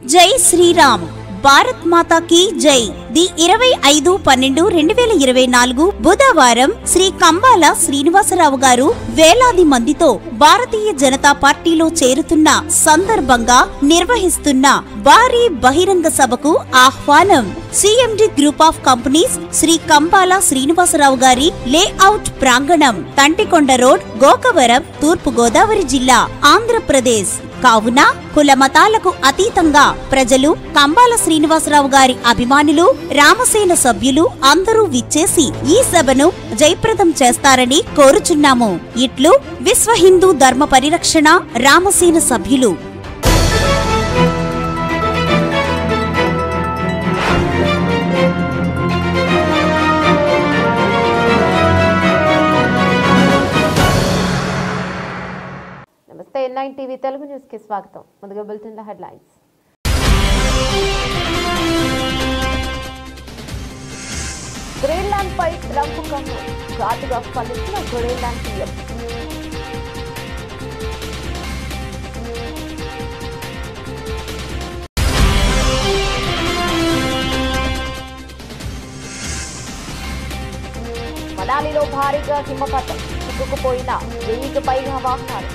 జై శ్రీరామ్, భారత్ మాతా కీ జై. ది 25/12/2024 బుధవారం శ్రీ కంబాల శ్రీనివాసరావు గారు వేలాది మందితో భారతీయ జనతా పార్టీలో చేరుతున్న సందర్భంగా నిర్వహిస్తున్న భారీ బహిరంగ సభకు ఆహ్వానం. CMD group of companies Shri Kambala Srinivasarao గారి లేఅవుట్ ప్రాంగణం, తంటికొండ రోడ్, గోకవరం, తూర్పు గోదావరి జిల్లా, ఆంధ్రప్రదేశ్. కావున కుల మతాలకు అతీతంగా ప్రజలు, కంబాల శ్రీనివాసరావు గారి అభిమానులు, రామసేన సభ్యులు అందరూ విచ్చేసి ఈ సభను జయప్రదం చేస్తారని కోరుచున్నాము. ఇట్లు విశ్వ హిందూ ధర్మ పరిరక్షణ రామసేన సభ్యులు. నమస్తే, N9 టీవీ తెలుగు న్యూస్ కి స్వాగతం. ముందుగా బులెటిన్ హెడ్లైన్స్. గ్రీన్లాండ్ పై ట్రంప్ కన్ను, ఘాటుగా స్పందించిన గ్రీన్లాండ్ సీఎం. మనాలిలో భారీగా హిమపాతం, చిక్కుకుపోయిన 1000కి పైగా వాహనాలు.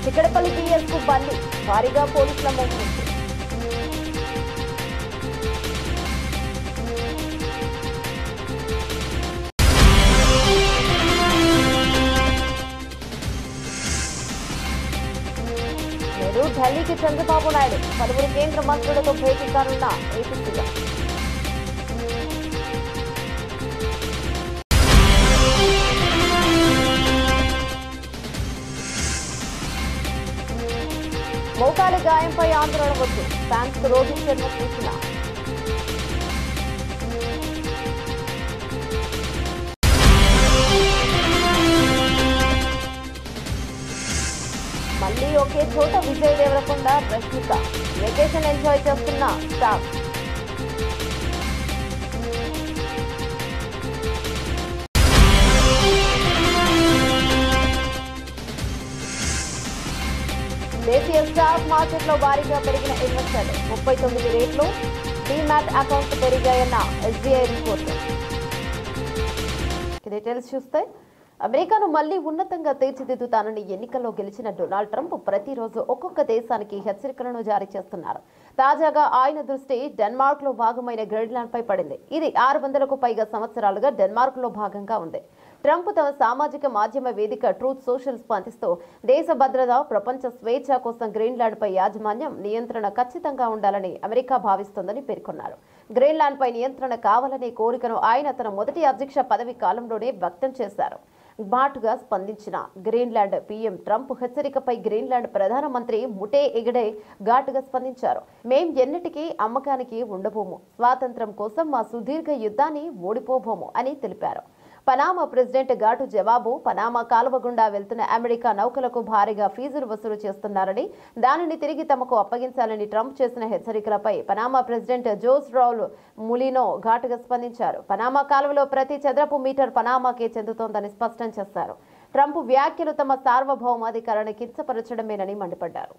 చిక్కడపల్లి పిఎస్ కు బండి, భారీగా పోలీసుల మోహరింపు. నేడు ఢిల్లీకి చంద్రబాబు నాయుడు, పలువురు కేంద్ర మంత్రులతో భేటీ కానున్న ఏపీ సీఎం. మోకాలి గాయంపై ఆందోళన వద్దు, ఫ్యాన్స్ కు రోహిత్ శర్మ సూచన. మళ్లీ ఒకే చోట విజయ్ దేవరకొండ, రష్మిక వెకేషన్ ఎంజాయ్ చేస్తున్న స్టార్. దేశీయ స్టాక్ మార్కెట్లో భారీగా పెరిగిన ఇన్వెస్టర్లు, 39 రేట్లు డీమ్యాట్ అకౌంట్లు పెరిగాయన్న ఎస్బీఐ రిపోర్ట్. డీటెయిల్స్ చూస్తే, అమెరికాను మళ్లీ ఉన్నతంగా తీర్చిదిద్దుతానని ఎన్నికల్లో గెలిచిన డొనాల్డ్ ట్రంప్ ప్రతిరోజు ఒక్కొక్క దేశానికి హెచ్చరికలను జారీ చేస్తున్నారు. తాజాగా ఆయన దృష్టి డెన్మార్క్ లో భాగమైన గ్రీన్లాండ్ పై పడింది. ఇది 600కు పైగా సంవత్సరాలుగా డెన్మార్క్ లో భాగంగా ఉంది. ట్రంప్ తమ సామాజిక మాధ్యమ వేదిక ట్రూత్ సోషల్ స్పందిస్తూ దేశ భద్రత, ప్రపంచ స్వేచ్ఛ కోసం గ్రీన్లాండ్ పై యాజమాన్యం, నియంత్రణ ఖచ్చితంగా ఉండాలని అమెరికా భావిస్తోందని పేర్కొన్నారు. గ్రీన్లాండ్ పై నియంత్రణ కావాలనే కోరికను ఆయన తన మొదటి అధ్యక్ష పదవి కాలంలోనే వ్యక్తం చేశారు. ఘాటుగా స్పందించిన గ్రీన్లాండ్ పీఎం ట్రంప్ హెచ్చరికపై గ్రీన్లాండ్ ప్రధానమంత్రి ముటే ఎగడే ఘాటుగా స్పందించారు. మేం ఎన్నటికీ అమ్మకానికి ఉండబోము, స్వాతంత్ర్యం కోసం మా సుదీర్ఘ యుద్ధాన్ని ఓడిపోబోము అని తెలిపారు. పనామా ప్రెసిడెంట్ ఘాటు జవాబు, పనామా కాలువ గుండా వెళ్తున్న అమెరికా నౌకలకు భారీగా ఫీజులు వసూలు చేస్తున్నారని, దానిని తిరిగి తమకు అప్పగించాలని ట్రంప్ చేసిన హెచ్చరికలపై Panama president Jose Raul Mulino ఘాటుగా స్పందించారు. పనామా కాలువలో ప్రతి చదరపు మీటర్ పనామాకే చెందుతోందని స్పష్టం చేశారు. ట్రంప్ వ్యాఖ్యలు తమ సార్వభౌమాధికారాన్ని కించపరచడమేనని మండిపడ్డారు.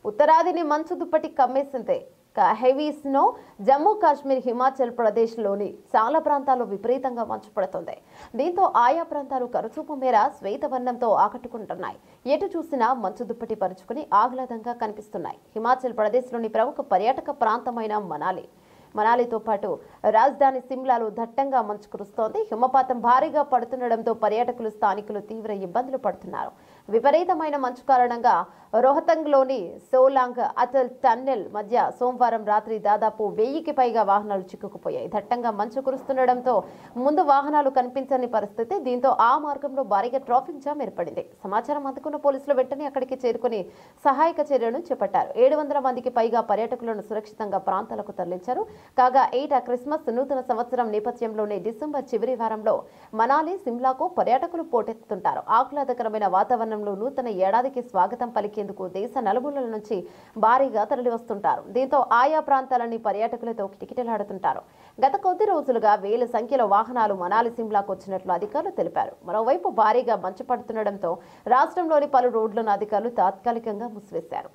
ఉత్తరాదిని మంచు దుప్పటి కమ్మేసిందే. హెవీ స్నో జమ్మూ కాశ్మీర్, హిమాచల్ ప్రదేశ్ లోని చాలా ప్రాంతాల్లో విపరీతంగా మంచు పడుతుంది. దీంతో ఆయా ప్రాంతాలు కనుచూపు మేర శ్వేతవర్ణంతో ఆకట్టుకుంటున్నాయి. ఎటు చూసినా మంచు దుప్పటి పరుచుకుని ఆహ్లాదంగా కనిపిస్తున్నాయి. హిమాచల్ ప్రదేశ్ లోని ప్రముఖ పర్యాటక ప్రాంతమైన మనాలితో పాటు రాజధాని సిమ్లాలో దట్టంగా మంచు కురుస్తోంది. హిమపాతం భారీగా పడుతుండటంతో పర్యాటకులు, స్థానికులు తీవ్ర ఇబ్బందులు పడుతున్నారు. విపరీతమైన మంచు కారణంగా రోహతంగ్లోని సోలాంగ్ అటల్ టన్నెల్ మధ్య సోమవారం రాత్రి దాదాపు 1000కి పైగా వాహనాలు చిక్కుకుపోయాయి. దట్టంగా మంచు కురుస్తుండటంతో ముందు వాహనాలు కనిపించని పరిస్థితి. దీంతో ఆ మార్గంలో భారీగా ట్రాఫిక్ జామ్ ఏర్పడింది. సమాచారం అందుకున్న పోలీసులు వెంటనే అక్కడికి చేరుకుని సహాయక చర్యలను చేపట్టారు. 700 మందికి పైగా పర్యాటకులను సురక్షితంగా ప్రాంతాలకు తరలించారు. కాగా ఏటా క్రిస్మస్ నూతన సంవత్సరం నేపథ్యంలోనే డిసెంబర్ చివరి వారంలో మనాలి, సిమ్లాకు పర్యాటకులు పోటెత్తుతుంటారు. ఆహ్లాదకరమైన వాతావరణంలో నూతన ఏడాదికి స్వాగతం పలికేందుకు దేశ నలుమూలల నుంచి భారీగా తరలివస్తుంటారు. దీంతో ఆయా ప్రాంతాలని పర్యాటకులతో కిటకిటలాడుతుంటారు. గత కొద్ది రోజులుగా వేల సంఖ్యలో వాహనాలు మనాలి, సిమ్లాకు వచ్చినట్లు అధికారులు తెలిపారు. మరోవైపు భారీగా మంచు పడుతుండటంతో రాష్ట్రంలోని పలు రోడ్లను అధికారులు తాత్కాలికంగా మూసివేశారు.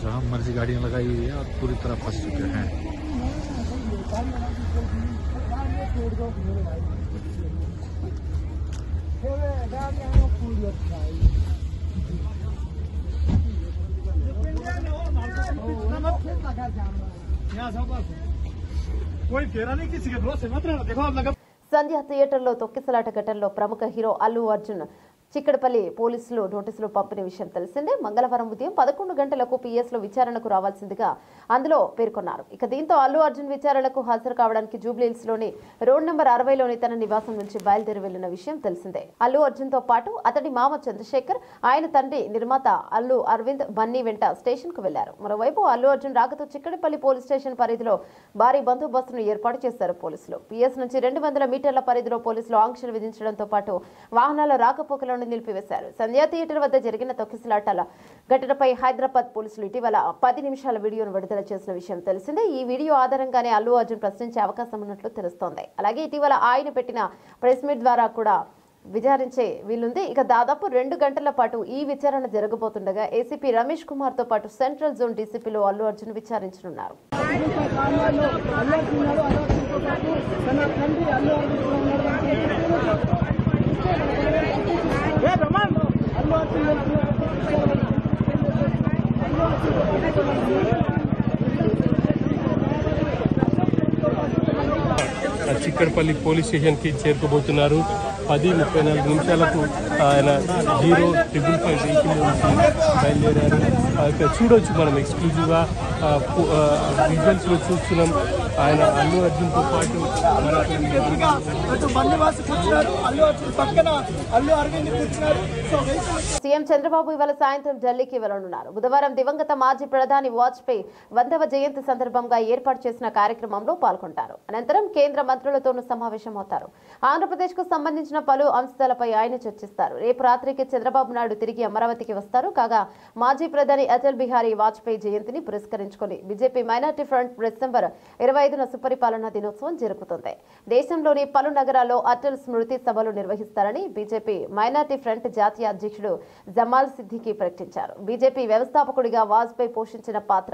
जहाँ मर्जी गाड़ियाँ लगाई हुई है और पूरी तरह फंस चुके हैं। कोई घेरा नहीं, किसी के भरोसे मत रहना। देखो अब लगा సంధ్య థియేటర్లో తొక్కిసలాట ఘటనలో ప్రముఖ హీరో అల్లు అర్జున్ చిక్కడపల్లి పోలీసులు నోటీసులు పంపిన విషయం తెలిసిందే. మంగళవారం ఉదయం 11 గంటలకు పిఎస్లో విచారణకు రావాల్సిందిగా అందులో పేర్కొన్నారు. ఇక దీంతో అల్లు అర్జున్ విచారణకు హాజరు కావడానికి జూబ్లీహిల్స్లోని రోడ్ నెంబర్ 60లోని తన నివాసం నుంచి బయలుదేరి వెళ్లిన విషయం తెలిసిందే. అల్లు అర్జున్తో పాటు అతడి మామ చంద్రశేఖర్, ఆయన తండ్రి నిర్మాత అల్లు అరవింద్ బన్నీ వెంట స్టేషన్కు వెళ్లారు. మరోవైపు అల్లు అర్జున్ రాకతో చిక్కడపల్లి పోలీస్ స్టేషన్ పరిధిలో భారీ బందోబస్తును ఏర్పాటు చేశారు పోలీసులు. పిఎస్ నుంచి 200 మీటర్ల పరిధిలో పోలీసులు ఆంక్షలు విధించడంతో పాటు వాహనాల రాకపోకలను నిలిపివేశారు. సంధ్యా థియేటర్ వద్ద జరిగిన తొక్కిసలాటల ఘటనపై హైదరాబాద్ పోలీసులు ఇటీవల 10 నిమిషాల వీడియోను విడుదల చేసిన విషయం తెలిసిందే. ఈ వీడియో ఆధారంగానే అల్లు అర్జున్ ప్రశ్నించే అవకాశం ఉన్నట్లు తెలుస్తోంది. అలాగే ఇటీవల ఆయన పెట్టిన ప్రెస్ మీట్ ద్వారా కూడా విచారించే వీలుంది. ఇక దాదాపు 2 గంటల పాటు ఈ విచారణ జరగబోతుండగా ఏసీపీ రమేష్ కుమార్ తో పాటు సెంట్రల్ జోన్ డీసీపీలో అల్లు అర్జున్ విచారించనున్నారు. చిక్కడపల్లి పోలీస్ స్టేషన్ కి చేరుకోబోతున్నారు. 10:34 నిమిషాలకు ఆయన 055 వెహికల్ బయలుదేరారు. ఇక్కడ చూడొచ్చు, మనం ఎక్స్క్లూజివ్ గా విజువల్స్ లో చూస్తున్నాం. ఆయన అల్లు అర్జున్ తో పాటు సీఎం చంద్రబాబు ఇవాళ సాయంత్రం ఢిల్లీకి వెళ్లనున్నారు. బుధవారం దివంగత మాజీ ప్రధాని వాజ్పేయి 100వ జయంతి సందర్భంగా ఏర్పాటు చేసిన కార్యక్రమంలో పాల్గొంటారు. అనంతరం కేంద్ర మంత్రులతోనూ సమావేశమవుతారు. ఆంధ్రప్రదేశ్ కు సంబంధించిన పలు అంశాలపై ఆయన చర్చిస్తారు. రేపు రాత్రికి చంద్రబాబు నాయుడు తిరిగి అమరావతికి వస్తారు. కాగా మాజీ ప్రధాని అటల్ బిహారీ వాజ్పేయి జయంతిని పురస్కరించుకుని బీజేపీ మైనార్టీ ఫ్రంట్ డిసెంబర్ 25న సుపరిపాలనా దినోత్సవం జరుగుతుంది. దేశంలోని పలు నగరాల్లో అటల్ స్మృతి సభలు నిర్వహిస్తారని బీజేపీ మైనార్టీ ఫ్రంట్ జాతీయ అధ్యక్షుడు జమాల్ సిద్దికీ ప్రకటించారు. బీజేపీ వ్యవస్థాపకుడిగా వాజ్పేయి పోషించిన పాత్ర,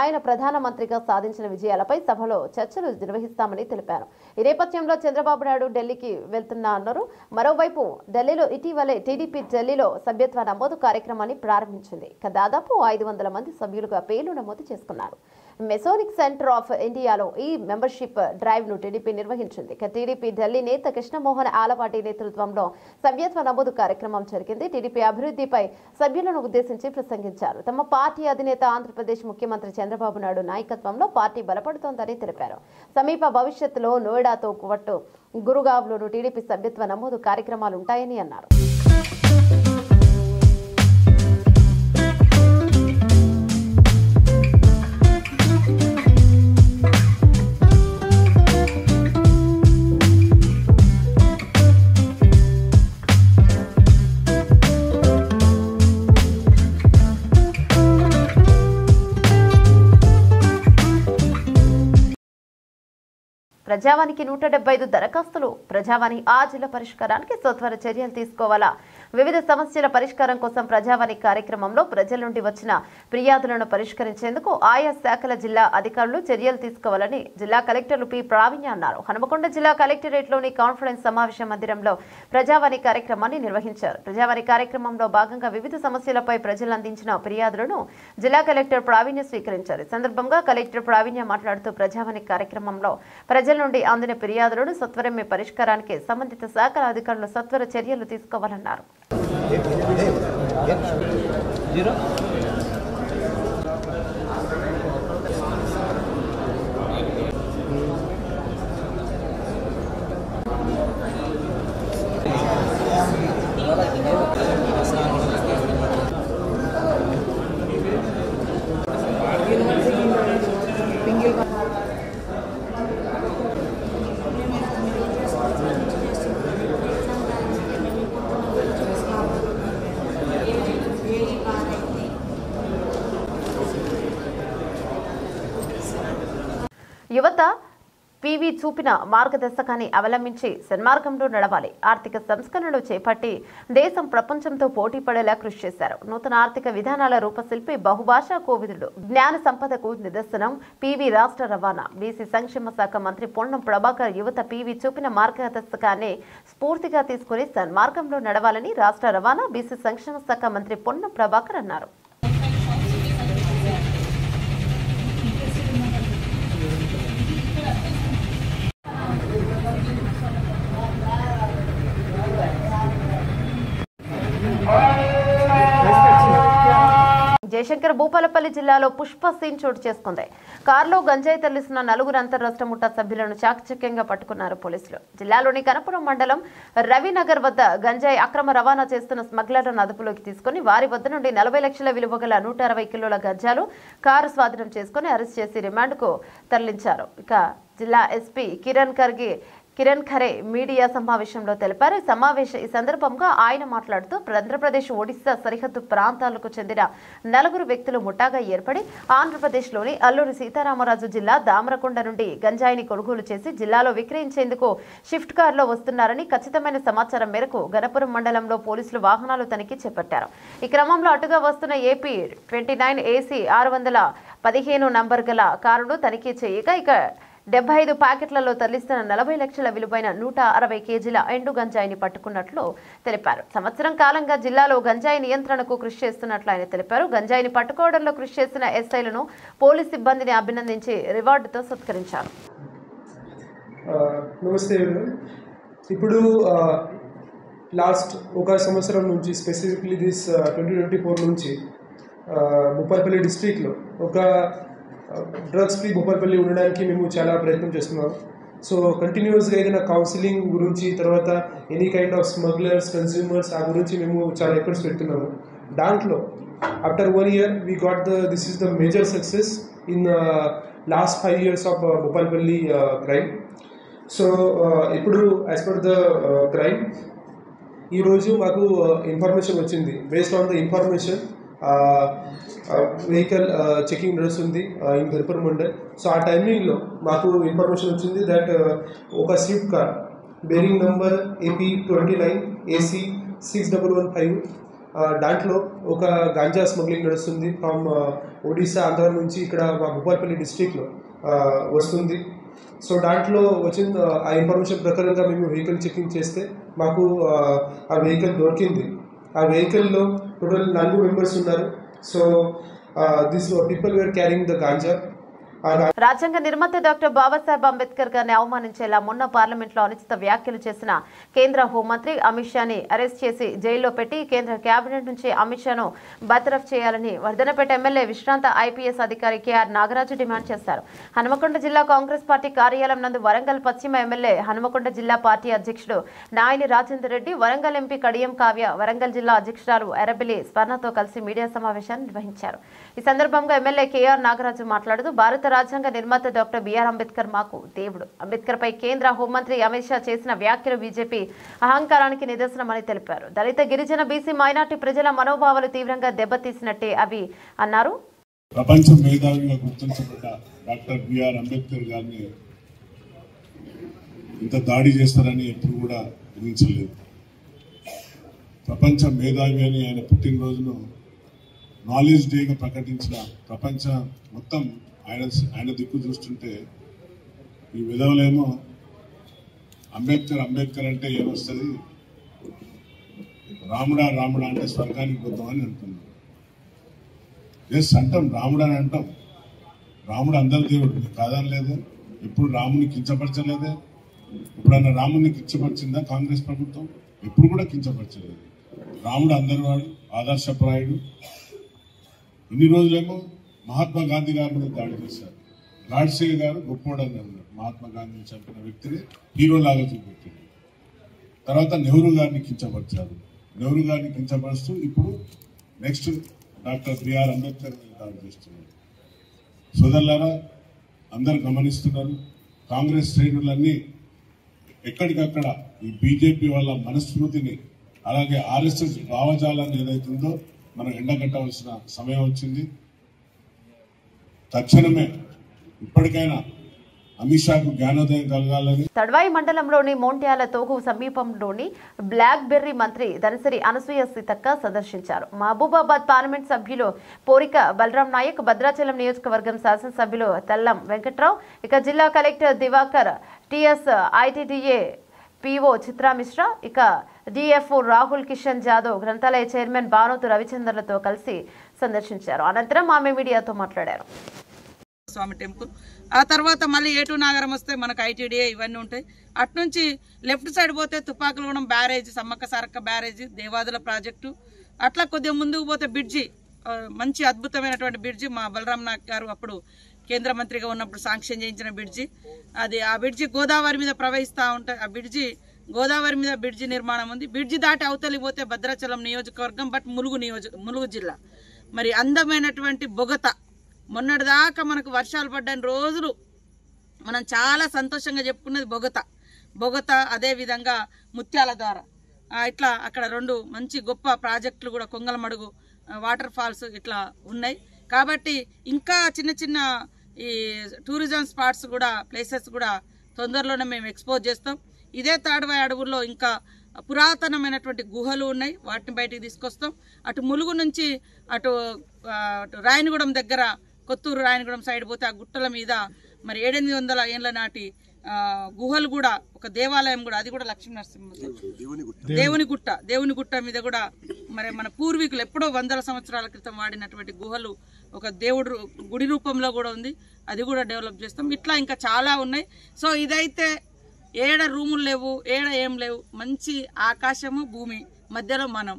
ఆయన ప్రధానమంత్రిగా సాధించిన విజయాలపై సభలో చర్చలు నిర్వహిస్తామని తెలిపారు. ఈ నేపథ్యంలో చంద్రబాబు నాయుడు ఢిల్లీకి వెళ్తున్నారు. మరోవైపు ఢిల్లీలో ఇటీవలే టీడీపీ ఢిల్లీలో సభ్యత్వ నమోదు కార్యక్రమాన్ని ప్రారంభించింది. దాదాపు 500 మంది సభ్యులుగా పేర్లు నమోదు చేసుకున్నారు. మెసోనిక్ సెంటర్ ఆఫ్ ఇండియాలో ఈ మెంబర్షిప్ డ్రైవ్ ను టీడీపీ నిర్వహించింది. టీడీపీ ఢిల్లీ నేత కృష్ణమోహన్ ఆలపాటి నేతృత్వంలో సభ్యత్వ నమోదు కార్యక్రమం జరిగింది. టీడీపీ అభివృద్ధిపై సభ్యులను ఉద్దేశించి ప్రసంగించారు. తమ పార్టీ అధినేత ఆంధ్రప్రదేశ్ ముఖ్యమంత్రి చంద్రబాబు నాయుడు నాయకత్వంలో పార్టీ బలపడుతోందని తెలిపారు. సమీప భవిష్యత్తులో నోయిడాతో పాటు గురుగావ్లోనూ టీడీపీ సభ్యత్వ నమోదు కార్యక్రమాలు ఉంటాయని అన్నారు. ప్రజావానికి 175 దరఖాస్తులు. ప్రజావాణి ఆ జిల్లా పరిష్కారానికి సత్వర చర్యలు తీసుకోవాలా? వివిధ సమస్యల పరిష్కారం కోసం ప్రజావాణి కార్యక్రమంలో ప్రజల నుండి వచ్చిన ఫిర్యాదులను పరిష్కరించేందుకు ఆయా శాఖల జిల్లా అధికారులు చర్యలు తీసుకోవాలని జిల్లా కలెక్టర్లు పి ప్రావీణ్య అన్నారు. హనుమకొండ జిల్లా కలెక్టరేట్లోని కాన్ఫరెన్స్ సమావేశ మందిరంలో ప్రజావాణి కార్యక్రమాన్ని నిర్వహించారు. ప్రజావాణి కార్యక్రమంలో భాగంగా వివిధ సమస్యలపై ప్రజలు అందించిన ఫిర్యాదులను జిల్లా కలెక్టర్ ప్రావీణ్య స్వీకరించారు. ఈ సందర్భంగా కలెక్టర్ ప్రావీణ్య మాట్లాడుతూ ప్రజావాణి కార్యక్రమంలో ప్రజల నుండి అందిన ఫిర్యాదులను సత్వరమే పరిష్కారానికి సంబంధిత శాఖల అధికారులు సత్వర చర్యలు తీసుకోవాలన్నారు. యువత పీవీ చూపిన మార్గదర్శకాన్ని అవలంబించి సన్మార్గంలో నడవాలి. ఆర్థిక సంస్కరణలు చేపట్టి దేశం ప్రపంచంతో పోటీ పడేలా కృషి చేశారు. నూతన ఆర్థిక విధానాల రూపశిల్పి, బహుభాషా కోవిదుడు, జ్ఞాన సంపదకు నిదర్శనం పీవీ. రాష్ట్ర రవాణా, బీసీ సంక్షేమ శాఖ మంత్రి పొన్నం ప్రభాకర్ యువత పీవీ చూపిన మార్గదర్శకాన్ని స్ఫూర్తిగా తీసుకుని సన్మార్గంలో నడవాలని రాష్ట్ర రవాణా, బీసీ సంక్షేమ శాఖ మంత్రి పొన్నం ప్రభాకర్ అన్నారు. జయశంకర్ భూపాలపల్లి జిల్లాలో పుష్ప సీన్ చోటు చేసుకుంది. కారులో గంజాయి తరలిస్తున్న 4 అంతర్రాష్ట్ర ముఠా సభ్యులను చాకచక్యంగా పట్టుకున్నారు పోలీసులు. జిల్లాలోని కనపురం మండలం రవినగర్ వద్ద గంజాయి అక్రమ రవాణా చేస్తున్న స్మగ్లర్లను అదుపులోకి తీసుకుని వారి వద్ద నుండి 40 లక్షల విలువ గల 160 కిలోల గంజాలు కారు స్వాధీనం చేసుకుని అరెస్ట్ చేసి రిమాండ్కు తరలించారు. ఇక జిల్లా ఎస్పీ కిరణ్ ఖరే మీడియా సమావేశంలో తెలిపారు. ఈ సందర్భంగా ఆయన మాట్లాడుతూ ఆంధ్రప్రదేశ్, ఒడిశా సరిహద్దు ప్రాంతాలకు చెందిన 4 వ్యక్తులు ముఠాగా ఏర్పడి ఆంధ్రప్రదేశ్లోని అల్లూరి సీతారామరాజు జిల్లా దామరకొండ నుండి గంజాయిని కొనుగోలు చేసి జిల్లాలో విక్రయించేందుకు షిఫ్ట్ కారులో వస్తున్నారని ఖచ్చితమైన సమాచారం మేరకు గణపురం మండలంలో పోలీసులు వాహనాలు తనిఖీ చేపట్టారు. ఈ క్రమంలో అటుగా వస్తున్న ఏపీ 29 AC 615 నంబర్ గల కారును తనిఖీ చేయగా ఇక 75 ప్యాకెట్లలో తరలిస్తున్న 40 లక్షల విలువైన 160 కేజీల ఎండు గంజాయిని పట్టుకున్నట్లు తెలిపారు. సంవత్సరం కాలంగా జిల్లాలో గంజాయి నియంత్రణకు కృషి చేస్తున్నట్లు ఆయన తెలిపారు. గంజాయిని పట్టుకోవడంలో కృషి చేసిన ఎస్ఐలను, పోలీస్ సిబ్బందిని అభినందించి రివార్డుతో సత్కరించారు. నమస్తే. ఇప్పుడు లాస్ట్ ఒక సంవత్సరం నుంచి, స్పెసిఫిక్లీ దిస్ 2024 నుంచి భూపాలపల్లి డిస్ట్రిక్ట్లో ఒక డ్రగ్స్ ఫ్రీ భూపాలపల్లి ఉండడానికి మేము చాలా ప్రయత్నం చేస్తున్నాం. సో కంటిన్యూస్గా ఏదైనా కౌన్సిలింగ్ గురించి, తర్వాత any kind of smugglers, consumers ఆ గురించి మేము చాలా ఎఫర్ట్స్ పెడుతున్నాము. దాంట్లో after 1 year we got this is the major success in last 5 years of Bhupalpally crime. So ఇప్పుడు యాజ్ పర్ ద క్రైమ్ ఈరోజు మాకు ఇన్ఫర్మేషన్ వచ్చింది. Based on the information vehicle checking నడుస్తుంది ఇన్ గణపురం మండల్. సో ఆ టైమింగ్లో మాకు ఇన్ఫర్మేషన్ వచ్చింది దట్ ఒక Swift car bearing number AP 29 AC 6115 దాంట్లో ఒక గాంజా స్మగ్లింగ్ నడుస్తుంది ఫ్రమ్ ఒడిశా, ఆంధ్ర నుంచి ఇక్కడ మా భూపాలపల్లి డిస్ట్రిక్ట్లో వస్తుంది. సో దాంట్లో వచ్చిన ఆ ఇన్ఫర్మేషన్ ప్రకారంగా మేము వెహికల్ చెకింగ్ చేస్తే మాకు ఆ వెహికల్ దొరికింది. ఆ వెహికల్లో టోటల్ 4 మెంబర్స్ ఉన్నారు. So this people were carrying the ganja. రాజ్యాంగ నిర్మాత డాక్టర్ బాబాసాహెబ్ అంబేద్కర్ గారిని అవమానించేలా మొన్న పార్లమెంట్లో అనుచిత వ్యాఖ్యలు చేసిన కేంద్ర హోంమంత్రి అమిత్ షాని అరెస్ట్ చేసి జైల్లో పెట్టి కేంద్ర కేబినెట్ నుంచి అమిత్ షాను బర్తరఫ్ చేయాలని వర్ధనపేట ఎమ్మెల్యే విశ్రాంత IPS అధికారి KR నాగరాజు డిమాండ్ చేశారు. హనుమకొండ జిల్లా కాంగ్రెస్ పార్టీ కార్యాలయం నందు వరంగల్ పశ్చిమ ఎమ్మెల్యే, హనుమకొండ జిల్లా పార్టీ అధ్యక్షుడు నాయని రాజేందర్ రెడ్డి, వరంగల్ ఎంపీ కడియం కావ్య, వరంగల్ జిల్లా అధ్యక్షురాలు ఎర్రబెల్లి స్వర్ణతో కలిసి మీడియా సమావేశాన్ని నిర్వహించారు. ఈ సందర్భంగా ఎమ్మెల్యే KR నాగరాజు మాట్లాడుతూ భారత రాజ్యాంగ నిర్మాత డాక్టర్ BR అంబేద్కర్ మాకు దేవుడు. అంబేద్కర్ పై కేంద్ర హోంమంత్రి అమిత్ షా చేసిన వ్యాఖ్యలు బీజేపీ అహంకారానికి నిదర్శనమని తెలిపారు. దళిత, గిరిజన, బీసీ, మైనార్టీ ప్రజల మనోభావాలు తీవ్రంగా దెబ్బతీసినట్టే అవి అన్నారు. ప్రపంచ మేధావిగా గుర్తించబడ్డ డాక్టర్ BR అంబేద్కర్ గారిని ఇంత దాడి చేస్తారని ఎప్పుడు కూడా ఊహించలేదు. ప్రపంచ మేధావి అని ఆయన పుట్టినరోజును నాలెడ్జ్ డేగా ప్రకటించిన ప్రపంచ మొత్తం ఆయన దిక్కు చూస్తుంటే ఈ విధవలేమో అంబేద్కర్ అంటే ఏమొస్తుంది, రాముడా అంటే స్వర్గానికి పోతామని అంటున్నాడు. ఎస్ అంటాం, రాముడు అని అంటాం. రాముడు అందరి దేవుడు కాదనలేదు. ఎప్పుడు రాముని కించపరచలేదే. ఎప్పుడన్నా రాముని కించపరిచిందా కాంగ్రెస్ ప్రభుత్వం? ఎప్పుడు కూడా కించపరచలేదు. రాముడు అందరి వాడు, ఆదర్శప్రాయుడు. ఇన్ని రోజులేమో మహాత్మా గాంధీ గారి మీద దాడి చేశారు. గాడ్సే గారు గొప్పోడని అన్నారు. మహాత్మా గాంధీని చంపిన వ్యక్తిని హీరోలాగా చూపెట్టారు. తర్వాత నెహ్రూ గారిని కించపరిచారు. నెహ్రూ గారిని కించపరుస్తూ ఇప్పుడు నెక్స్ట్ డాక్టర్ బిఆర్ అంబేద్కర్ దాడి చేస్తున్నారు. సోదరులారా, అందరు గమనిస్తున్నారు. కాంగ్రెస్ శ్రేణులన్నీ ఎక్కడికక్కడ ఈ బీజేపీ వాళ్ళ మనస్మృతిని, అలాగే ఆర్ఎస్ఎస్ భావజాలాన్ని ఏదైతుందో మనం ఎండగట్టవలసిన సమయం వచ్చింది. తక్షణమే ఇప్పటికైనా అమిత్ షాకు జ్ఞానోదయం కలగాలని. తడ్వాయి మండలంలోని మోంట్యాల తోగు సమీపంలోని బ్లాక్ బెర్రీ మంత్రి ధనసరి అనసూయ సీతక్క సందర్శించారు. మహబూబాబాద్ పార్లమెంట్ సభ్యులు పోరిక బలరాం నాయక్, భద్రాచలం నియోజకవర్గం శాసనసభ్యులు తెల్లం వెంకట్రావు, ఇక జిల్లా collector Divakar, TS ITDA PO Chitra Mishra, ఇక డిఎఫ్ఓ రాహుల్ కిషన్ జాదవ్, గ్రంథాలయ చైర్మన్ బానోతు రవిచంద్రలతో కలిసి సందర్శించారు. అనంతరం ఆమె మీడియాతో మాట్లాడారు. స్వామి టెంపుల్, ఆ తర్వాత మళ్ళీ ఏటూ నాగరం వస్తే మనకు ఐటీడీఏ ఇవన్నీ ఉంటాయి. అట్నుంచి లెఫ్ట్ సైడ్ పోతే Tupakulagudem barrage, Sammakka Sarakka barrage, Devadula project, అట్లా కొద్దిగా ముందుకు పోతే బ్రిడ్జి, మంచి అద్భుతమైనటువంటి బ్రిడ్జి మా బలరాం నాయక్ గారు అప్పుడు కేంద్ర మంత్రిగా ఉన్నప్పుడు శాంక్షన్ చేయించిన బ్రిడ్జి. ఆ బ్రిడ్జి గోదావరి మీద ప్రవహిస్తూ ఉంటాయి. ఆ బ్రిడ్జి గోదావరి మీద బ్రిడ్జి నిర్మాణం ఉంది. బ్రిడ్జి దాటి అవతలికి పోతే భద్రాచలం నియోజకవర్గం, బట్ ములుగు జిల్లా. మరి అందమైనటువంటి బొగత, మొన్నటిదాకా మనకు వర్షాలు పడ్డని రోజులు మనం చాలా సంతోషంగా చెప్పుకున్నది బొగత. అదేవిధంగా ముత్యాల ద్వారా ఇట్లా అక్కడ 2 మంచి గొప్ప ప్రాజెక్టులు కూడా, కొంగలమడుగు వాటర్ ఫాల్స్ ఇట్లా ఉన్నాయి. కాబట్టి ఇంకా చిన్న చిన్న ఈ టూరిజం స్పాట్స్ కూడా, ప్లేసెస్ కూడా తొందరలోనే మేము ఎక్స్పోజ్ చేస్తాం. ఇదే తాడ్వాయి అడవుల్లో ఇంకా పురాతనమైనటువంటి గుహలు ఉన్నాయి, వాటిని బయటికి తీసుకొస్తాం. అటు ములుగు నుంచి అటు రాయనగూడెం దగ్గర, కొత్తూరు రాయనగూడెం సైడ్ పోతే ఆ గుట్టల మీద మరి 700 ఏళ్ల నాటి గుహలు కూడా, ఒక దేవాలయం కూడా, అది కూడా లక్ష్మీనరసింహ దేవుని గుట్ట మీద కూడా మరి మన పూర్వీకులు ఎప్పుడో 100 సంవత్సరాల క్రితం వాడినటువంటి గుహలు ఒక దేవుడు గుడి రూపంలో కూడా ఉంది, అది కూడా డెవలప్ చేస్తాం. ఇట్లా ఇంకా చాలా ఉన్నాయి. సో ఇదైతే ఏడ రూములు లేవు, ఏడ ఏం లేవు, మంచి ఆకాశము భూమి మధ్యలో మనం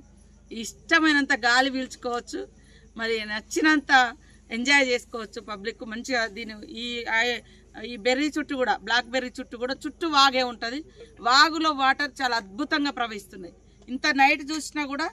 ఇష్టమైనంత గాలి పీల్చుకోవచ్చు, మరి నచ్చినంత ఎంజాయ్ చేసుకోవచ్చు. పబ్లిక్ మంచిగా ఈ బెర్రీ చుట్టూ కూడా, బ్లాక్ బెర్రీ చుట్టూ కూడా చుట్టూ వాగే ఉంటుంది. వాగులో వాటర్ చాలా అద్భుతంగా ప్రవహిస్తున్నాయి. ఇంత నైట్ చూసినా కూడా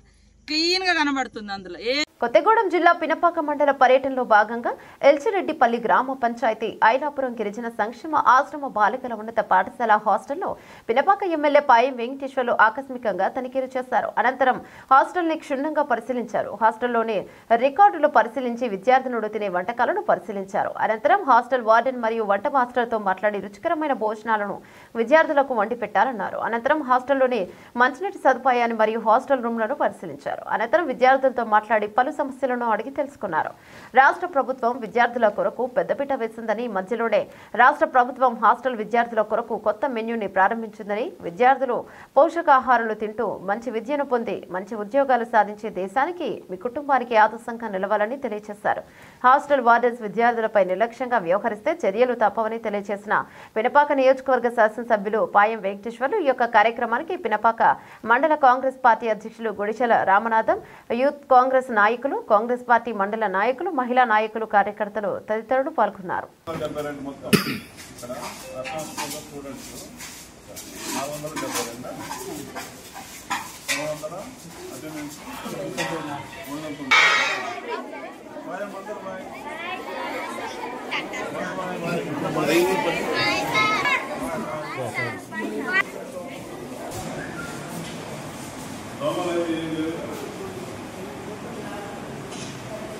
క్లీన్గా కనబడుతుంది. అందులో కొత్తగూడెం జిల్లా పినపాక మండల పర్యటనలో భాగంగా ఎల్చిరెడ్డిపల్లి గ్రామ పంచాయతీ ఐలాపురం గిరిజన సంక్షేమ ఆశ్రమ బాలికల ఉన్నత పాఠశాల హాస్టల్లో పినపాక ఎమ్మెల్యే పాయం వెంకటేశ్వర్లు ఆకస్మికంగా తనిఖీలు చేశారు. అనంతరం హాస్టల్ని క్షుణ్ణంగా పరిశీలించారు. హాస్టల్లోని రికార్డులు పరిశీలించి విద్యార్థినుడు తినే వంటకాలను పరిశీలించారు. అనంతరం హాస్టల్ వార్డెన్ మరియు వంట మాస్టర్తో మాట్లాడి రుచికరమైన భోజనాలను విద్యార్థులకు వండి పెట్టారన్నారు. అనంతరం హాస్టల్లోని మంచినీటి సదుపాయాన్ని మరియు హాస్టల్ రూమ్లను పరిశీలించారు. అనంతరం విద్యార్థులతో మాట్లాడి పలు సమస్యలను అడిగి తెలుసుకున్నారు. రాష్ట్ర ప్రభుత్వం విద్యార్థుల కొరకు పెద్దపీట వేసిందని, మధ్యలోనే రాష్ట్ర ప్రభుత్వం హాస్టల్ విద్యార్థుల కొరకు కొత్త మెన్యూని ప్రారంభించిందని, విద్యార్థులు పోషకాహారాలు తింటూ మంచి విద్యను పొంది మంచి ఉద్యోగాలు సాధించే దేశానికి, మీ కుటుంబానికి ఆదర్శంగా నిలవాలని తెలియజేశారు. హాస్టల్ వార్డెన్స్ విద్యార్థులపై నిర్లక్ష్యంగా వ్యవహరిస్తే చర్యలు తప్పవని తెలియజేసిన పినపాక నియోజకవర్గ శాసనసభ్యులు పాయం వెంకటేశ్వర్లు ఈ యొక్క కార్యక్రమానికి పినపాక మండల కాంగ్రెస్ పార్టీ అధ్యక్షులు గుడిచెల రామనాథం, యూత్ కాంగ్రెస్ నాయకులు, కాంగ్రెస్ పార్టీ మండల నాయకులు, మహిళా నాయకులు, కార్యకర్తలు తదితరులు పాల్గొన్నారు.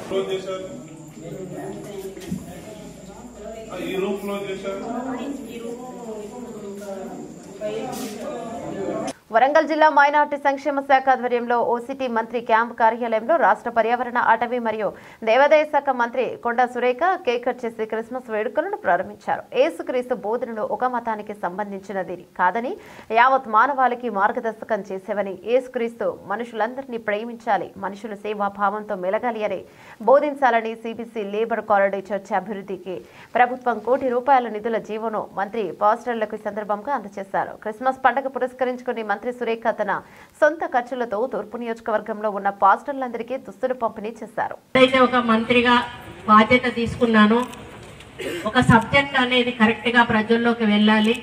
క్లోజ్ చేశారు, ఈ రూమ్ క్లోజ్ చేశారు. వరంగల్ జిల్లా మైనార్టీ సంక్షేమ శాఖ ఆధ్వర్యంలో ఓసిటీ మంత్రి క్యాంప్ కార్యాలయంలో రాష్ట్ర పర్యావరణ అటవీ మరియు దేవాదాయ శాఖ మంత్రి కొండా సురేఖ కేక్ కట్ చేసి క్రిస్మస్ వేడుకలను ప్రారంభించారు. యేసుక్రీస్తు బోధనలు ఒక మతానికి సంబంధించినది కాదని యావత్ మానవాళికి మార్గదర్శకం చేసేవని, యేసుక్రీస్తు మనుషులందరినీ ప్రేమించాలి, మనుషులు సేవాభావంతో మెలగాలి అని బోధించాలని సిబిసి లేబర్ కారిడార్ చర్చ్ అభివృద్ధికి ప్రభుత్వం ₹1 కోటి నిధుల జీవోను మంత్రి పాస్టర్లకు ఈ సందర్భంగా అందజేశారు. క్రిస్మస్ పండుగ పురస్కరించుకుని మంత్రి సురేఖ తన సొంత ఖర్చులతో తూర్పు నియోజకవర్గంలో ఉన్న పాస్టర్లందరికీ దుస్తులు పంపిణీ చేశారు. అయితే ఒక మంత్రిగా బాధ్యత తీసుకున్నాను. ఒక సబ్జెక్ట్ అనేది కరెక్ట్గా ప్రజల్లోకి వెళ్ళాలి.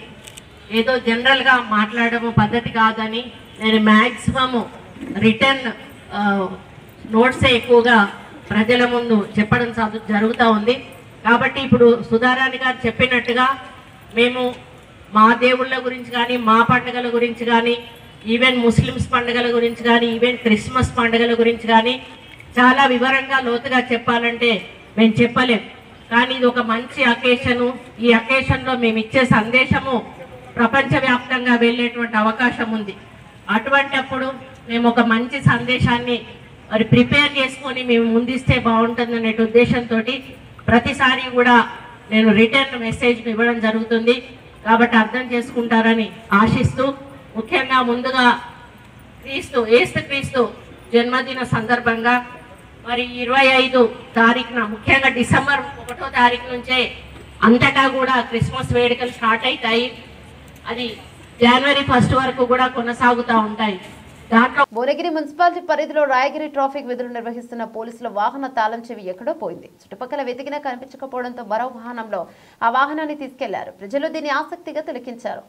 ఏదో జనరల్గా మాట్లాడడం పద్ధతి కాదని నేను మ్యాక్సిమము రిటర్న్ నోట్సే ఎక్కువగా ప్రజల ముందు చెప్పడం జరుగుతూ ఉంది. కాబట్టి ఇప్పుడు సుధారాణి గారు చెప్పినట్టుగా మేము మా దేవుళ్ళ గురించి కానీ, మా పండుగల గురించి కానీ, ఈవెన్ ముస్లిమ్స్ పండుగల గురించి కానీ, ఈవెన్ క్రిస్మస్ పండుగల గురించి కానీ చాలా వివరంగా లోతుగా చెప్పాలంటే మేము చెప్పలేం. కానీ ఇది ఒక మంచి అకేషను. ఈ అకేషన్లో మేము ఇచ్చే సందేశము ప్రపంచవ్యాప్తంగా వెళ్ళేటువంటి అవకాశం ఉంది. అటువంటి అప్పుడు మేము ఒక మంచి సందేశాన్ని మరి ప్రిపేర్ చేసుకొని మేము ముందిస్తే బాగుంటుందనే ఉద్దేశంతో ప్రతిసారి కూడా నేను రిటర్న్ మెసేజ్ ఇవ్వడం జరుగుతుంది. కాబట్టి అర్థం చేసుకుంటారని ఆశిస్తూ, ముఖ్యంగా ముందుగా యేసుక్రీస్తు జన్మదిన సందర్భంగా మరి 25 తారీఖున, ముఖ్యంగా డిసెంబర్ 1వ తారీఖు నుంచే అంతటా కూడా క్రిస్మస్ వేడుకలు స్టార్ట్ అవుతాయి. అది జనవరి 1 వరకు కూడా కొనసాగుతూ ఉంటాయి. భువనగిరి మున్సిపాలిటీ పరిధిలో రాయగిరి ట్రాఫిక్ విధులు నిర్వహిస్తున్న పోలీసుల వాహన తాళం చెవి ఎక్కడో పోయింది. చుట్టుపక్కల వెతికినా కనిపించకపోవడంతో మరో వాహనంలో ఆ వాహనాన్ని తీసుకెళ్లారు. ప్రజలు దీన్ని ఆసక్తిగా తిలకించారు.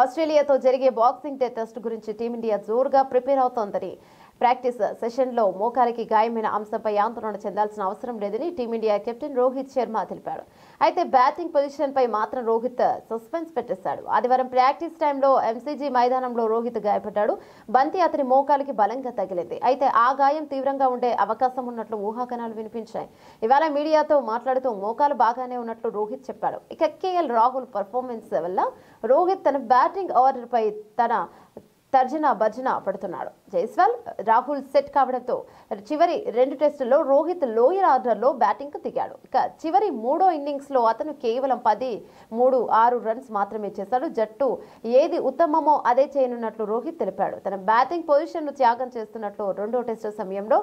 ఆస్ట్రేలియాతో జరిగే బాక్సింగ్ డే టెస్ట్ గురించి టీమిండియా జోరుగా ప్రిపేర్ అవుతోందని, ప్రాక్టీస్ సెషన్లో మోకాలికి గాయమైన అంశంపై ఆందోళన చెందాల్సిన అవసరం లేదని టీమిండియా కెప్టెన్ రోహిత్ శర్మ తెలిపాడు. అయితే బ్యాటింగ్ పొజిషన్పై మాత్రం రోహిత్ సస్పెన్స్ పెట్టేశాడు. ఆదివారం ప్రాక్టీస్ టైంలో ఎంసీజీ మైదానంలో రోహిత్ గాయపడ్డాడు. బంతి అతని మోకాలికి బలంగా తగిలింది. అయితే ఆ గాయం తీవ్రంగా ఉండే అవకాశం ఉన్నట్లు ఊహాగానాలు వినిపించాయి. ఇవాళ మీడియాతో మాట్లాడుతూ మోకాలు బాగానే ఉన్నట్లు రోహిత్ చెప్పాడు. ఇక కేఎల్ రాహుల్ పర్ఫార్మెన్స్ వల్ల రోహిత్ తన బ్యాటింగ్ ఆర్డర్పై తన తర్జన భర్జన పడుతున్నాడు. జైస్వాల్, రాహుల్ సెట్ కావడంతో చివరి 2 టెస్టుల్లో రోహిత్ లోయర్ ఆర్డర్లో బ్యాటింగ్కు దిగాడు. ఇక చివరి 3వ ఇన్నింగ్స్లో అతను కేవలం 10-3-6 రన్స్ మాత్రమే చేశాడు. జట్టు ఏది ఉత్తమమో అదే చేయనున్నట్లు రోహిత్ తెలిపాడు. తన బ్యాటింగ్ పొజిషన్ను త్యాగం చేస్తున్నట్లు 2వ టెస్టు సమయంలో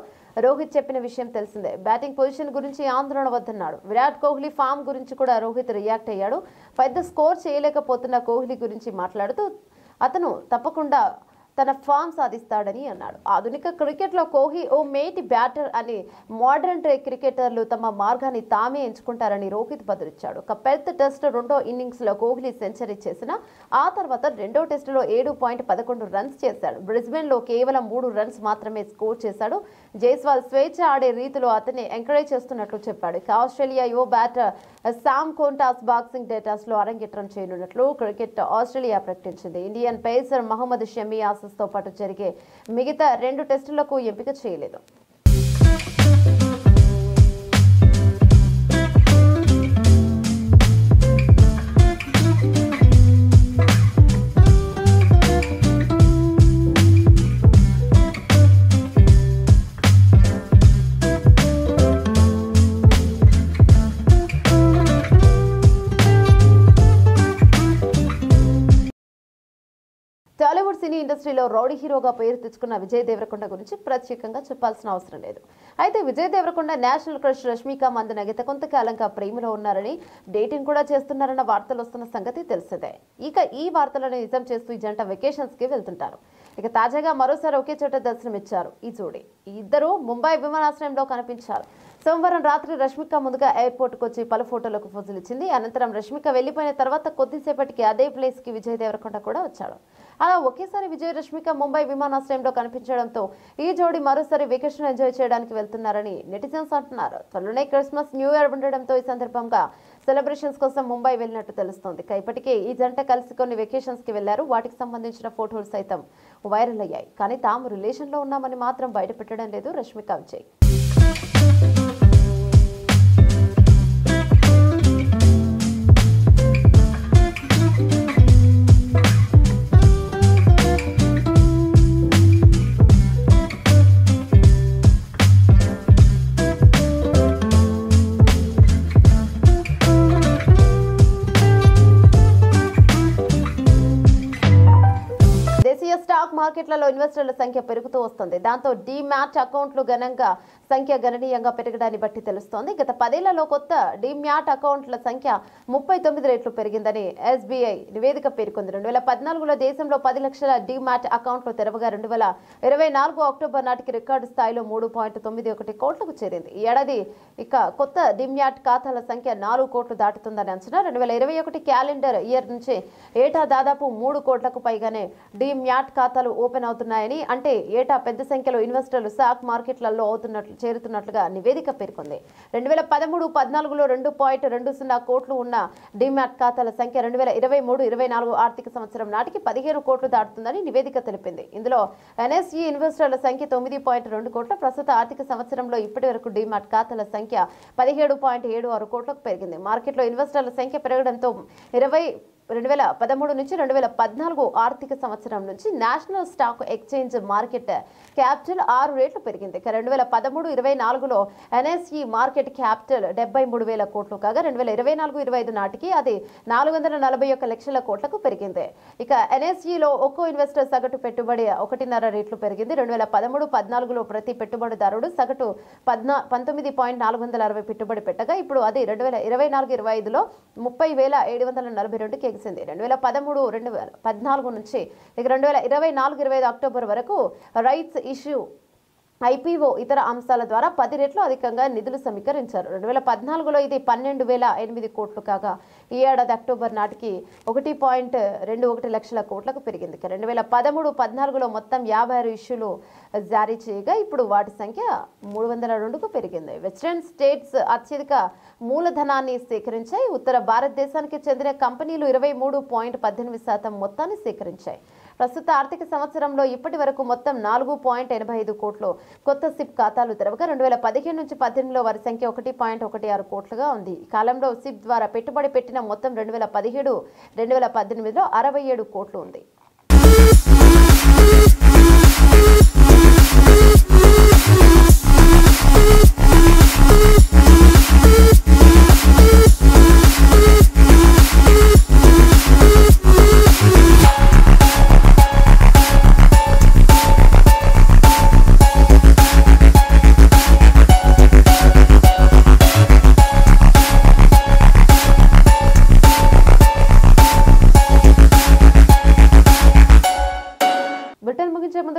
రోహిత్ చెప్పిన విషయం తెలిసిందే. బ్యాటింగ్ పొజిషన్ గురించి ఆందోళన వద్దన్నాడు. విరాట్ కోహ్లీ ఫామ్ గురించి కూడా రోహిత్ రియాక్ట్ అయ్యాడు. పెద్ద స్కోర్ చేయలేకపోతున్న కోహ్లీ గురించి మాట్లాడుతూ అతను తప్పకుండా తన ఫామ్ సాధిస్తాడని అన్నాడు. ఆధునిక క్రికెట్లో కోహ్లీ ఓ మేటి బ్యాటర్ అని మోడర్న్ క్రికెటర్లు తమ మార్గాన్ని తామే ఎంచుకుంటారని రోహిత్ బదులిచ్చాడు. ఒక పెర్త్ టెస్ట్ 2వ ఇన్నింగ్స్లో కోహ్లీ సెంచరీ చేసిన ఆ తర్వాత 2వ టెస్టులో 7.11 రన్స్ చేశాడు. బ్రిస్బెన్లో కేవలం 3 రన్స్ మాత్రమే స్కోర్ చేశాడు. జైస్వాల్ స్వేచ్ఛ ఆడే రీతిలో అతన్ని ఎంకరేజ్ చేస్తున్నట్లు చెప్పాడు. ఇక ఆస్ట్రేలియా యువ బ్యాటర్ సామ్ కోంటాస్ బాక్సింగ్ డే టెస్ట్లో అరంగేట్రం చేయనున్నట్లు క్రికెట్ ఆస్ట్రేలియా ప్రకటించింది. ఇండియన్ పేసర్ మహమ్మద్ షమి తో పాటు జరిగే మిగతా 2 టెస్టులకు ఎంపిక చేయలేదు. టాలీవుడ్ సినీ ఇండస్ట్రీలో రౌడీ హీరోగా పేరు తెచ్చుకున్న విజయ్ దేవరకొండ గురించి ప్రత్యేకంగా చెప్పాల్సిన అవసరం లేదు. అయితే విజయ్ దేవరకొండ నేషనల్ క్రష్ రష్మిక మందన గత కొంతకాలంగా ప్రేమలో ఉన్నారని, డేటింగ్ కూడా చేస్తున్నారన్న వార్తలు వస్తున్న సంగతి తెలిసిందే. ఇక ఈ వార్తలను నిజం చేస్తూ ఈ జంట వెకేషన్స్ కి వెళ్తుంటారు. ఇక తాజాగా మరోసారి ఒకే చోట దర్శనమిచ్చారు ఈ జోడీ. ఈ ఇద్దరు ముంబై విమానాశ్రయంలో కనిపించారు. సోమవారం రాత్రి రష్మిక ముందుగా ఎయిర్పోర్ట్కు వచ్చి పలు ఫోటోలకు ఫోజులిచ్చింది. అనంతరం రష్మిక వెళ్లిపోయిన తర్వాత కొద్దిసేపటికి అదే ప్లేస్కి విజయ్ దేవరకొండ కూడా వచ్చాడు. అలా ఒకేసారి విజయ్ రష్మిక ముంబై విమానాశ్రయంలో కనిపించడంతో ఈ జోడీ మరోసారి వెకేషన్ ఎంజాయ్ చేయడానికి వెళ్తున్నారని నెటిజన్స్ అంటున్నారు. త్వరలోనే క్రిస్మస్ న్యూ ఇయర్ ఉండడంతో ఈ సందర్భంగా సెలబ్రేషన్స్ కోసం ముంబై వెళ్ళినట్టు తెలుస్తోంది. ఇప్పటికే ఈ జంట కలిసి కొన్ని వెకేషన్స్ కి వెళ్లారు. వాటికి సంబంధించిన ఫోటోలు సైతం వైరల్ అయ్యాయి. కానీ తాము రిలేషన్ లో ఉన్నామని మాత్రం బయటపెట్టడం లేదు రష్మిక విజయ్. స్టాక్ మార్కెట్లలో ఇన్వెస్టర్ల సంఖ్య పెరుగుతూ వస్తుంది. దాంతో డీమ్యాట్ అకౌంట్లు గణనీయంగా పెరగడాన్ని బట్టి తెలుస్తోంది. గత 10 ఏళ్లలో కొత్త డీమ్యాట్ అకౌంట్ల సంఖ్య 39 రెట్లు పెరిగిందని SBI నివేదిక పేర్కొంది. 2014లో దేశంలో 10 లక్షల డీమ్యాట్ అకౌంట్లు తెరవగా 2024 అక్టోబర్ నాటికి రికార్డు స్థాయిలో 3.91 కోట్లకు చేరింది. ఈ ఏడాది కొత్త డీమ్యాట్ ఖాతాల సంఖ్య 4 కోట్లు దాటుతుందని అంచనా. 2021 క్యాలెండర్ ఇయర్ నుంచి ఏటా దాదాపు 3 కోట్లకు పైగానే డీమ్యాట్ ఖాతాలు ఓపెన్ అవుతున్నాయని, అంటే ఏటా పెద్ద సంఖ్యలో ఇన్వెస్టర్లు స్టాక్ మార్కెట్లలో చేరుతున్నట్లుగా నివేదిక పేర్కొంది. 2013-14లో 2.20 కోట్లు ఉన్న డీమ్యాట్ ఖాతాల సంఖ్య 2023-24 ఆర్థిక సంవత్సరం నాటికి 15 కోట్లు దాటుతుందని నివేదిక తెలిపింది. ఇందులో NSE ఇన్వెస్టర్ల సంఖ్య 9.2 కోట్ల. ప్రస్తుత ఆర్థిక సంవత్సరంలో ఇప్పటి వరకు డీమ్యాట్ ఖాతాల సంఖ్య 17.76 కోట్లకు పెరిగింది. మార్కెట్లో ఇన్వెస్టర్ల సంఖ్య పెరగడంతో 2013 నుంచి 2014 ఆర్థిక సంవత్సరం నుంచి national stock exchange market capital 6 రెట్లు పెరిగింది. 2013-24లో NSE మార్కెట్ క్యాపిటల్ 73,000 కోట్లు కాగా 2024-25 నాటికి అది 441 లక్షల కోట్లకు పెరిగింది. NSEలో ఒక్కో ఇన్వెస్టర్ సగటు పెట్టుబడి 1.5 రెట్లు పెరిగింది. 2013-14లో ప్రతి పెట్టుబడిదారుడు సగటు 19,460 పెట్టుబడి పెట్టగా ఇప్పుడు అది 2024-25లో 30,742కి ఎగిసింది. 2013-2014 నుంచి 2024-25 అక్టోబర్ వరకు రైట్స్ ఇష్యూ, IPO ఇతర అంశాల ద్వారా 10 రెట్లు అధికంగా నిధులు సమీకరించారు. 2014లో ఇది 12,008 కోట్లు కాగా ఈ ఏడాది అక్టోబర్ నాటికి 1.21 లక్షల కోట్లకు పెరిగింది. 2013-14లో మొత్తం 56 ఇష్యూలు జారీ చేయగా ఇప్పుడు వాటి సంఖ్య 302కు పెరిగింది. వెస్టర్న్ స్టేట్స్ అత్యధిక మూలధనాన్ని సేకరించాయి. ఉత్తర భారతదేశానికి చెందిన కంపెనీలు 23.18% మొత్తాన్ని సేకరించాయి. ప్రస్తుత ఆర్థిక సంవత్సరంలో ఇప్పటి వరకు మొత్తం 4.85 కోట్లు కొత్త సిప్ ఖాతాలు తెరవగా 2015 నుంచి 18లో వారి సంఖ్య 1.16 కోట్లుగా ఉంది. ఈ కాలంలో సిప్ ద్వారా పెట్టుబడి పెట్టిన మొత్తం 2017-2018లో 67 కోట్లు ఉంది.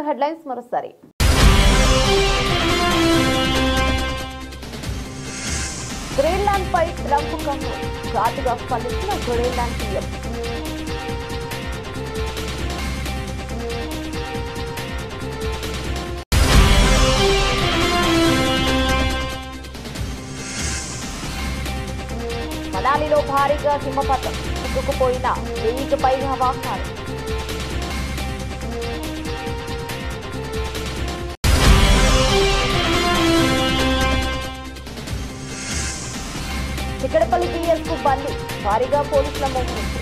హెడ్లైన్స్ మరోసారి. గ్రీన్లాండ్ పై ట్రంప్ కన్ను ఘాటుగా స్పందించిన గ్రీన్లాండ్ పీఎం. మనాలిలో భారీగా హిమపాతం, చిక్కుకుపోయిన 1000కి పైగా వాహనాలు. చిక్కడపల్లి పిఎస్కు బండి, భారీగా పోలీసుల మోహరింపు.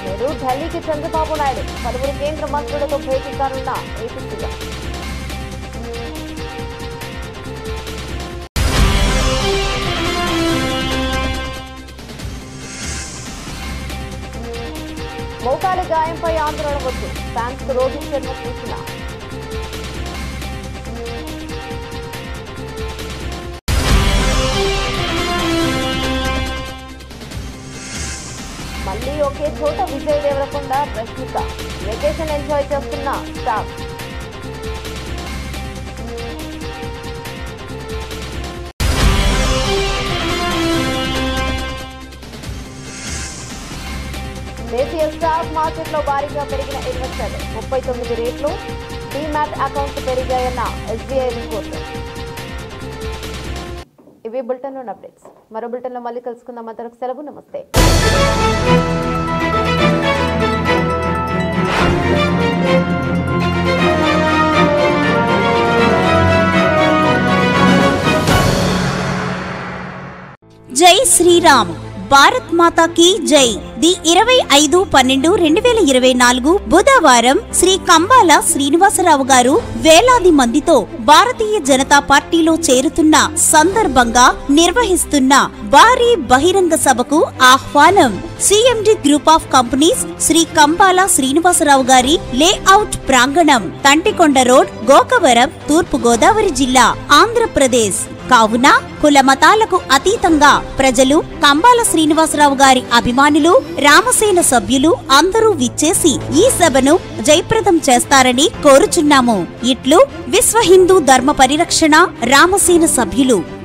నేడు ఢిల్లీకి చంద్రబాబు నాయుడు, పలువురు కేంద్ర మంత్రులతో భేటీ కానున్న ఏపీ సీఎం. మోకాలి గాయంపై ఆందోళన వద్దు, ఫ్యాన్స్ కు రోహిత్ శర్మ సూచన. మళ్లీ ఒకే చోట విజయ్ దేవరకొండ, రష్మిక వెకేషన్ ఎంజాయ్ చేస్తున్న స్టార్. ఐపీఎల్ స్టాక్ మార్కెట్లో భారీగా పెరిగిన ఇన్వెస్టర్లు 39 రేట్లు డీమ్యాట్ అకౌంట్లు పెరిగాయన్న ఎస్బీఐ రిపోర్ట్. ఇవి బులెటిన్లోని అప్డేట్స్. మరో బులెటిన్లో మళ్ళీ కలుసుకుందాం. అంతవరకు సెలవు. నమస్తే. జై శ్రీరామ్. భారత్ మాతా కీ జై. ది 25/12/2024 బుధవారం శ్రీ కంబాల శ్రీనివాసరావు గారు వేలాది మందితో భారతీయ జనతా పార్టీలో చేరుతున్న సందర్భంగా నిర్వహిస్తున్న భారీ బహిరంగ సభకు ఆహ్వానం. CMD group of companies Shri Kambala Srinivasarao గారి లేఅవుట్ ప్రాంగణం, తంటికొండ రోడ్, గోకవరం, తూర్పు గోదావరి జిల్లా, ఆంధ్రప్రదేశ్. కావున కుల మతాలకు అతీతంగా ప్రజలు, కంబాల శ్రీనివాసరావు గారి అభిమానులు, రామసేన సభ్యులు అందరూ విచ్చేసి ఈ సభను జయప్రదం చేస్తారని కోరుచున్నాము. ఇట్లు విశ్వ హిందూ ధర్మ పరిరక్షణ రామసేన సభ్యులు.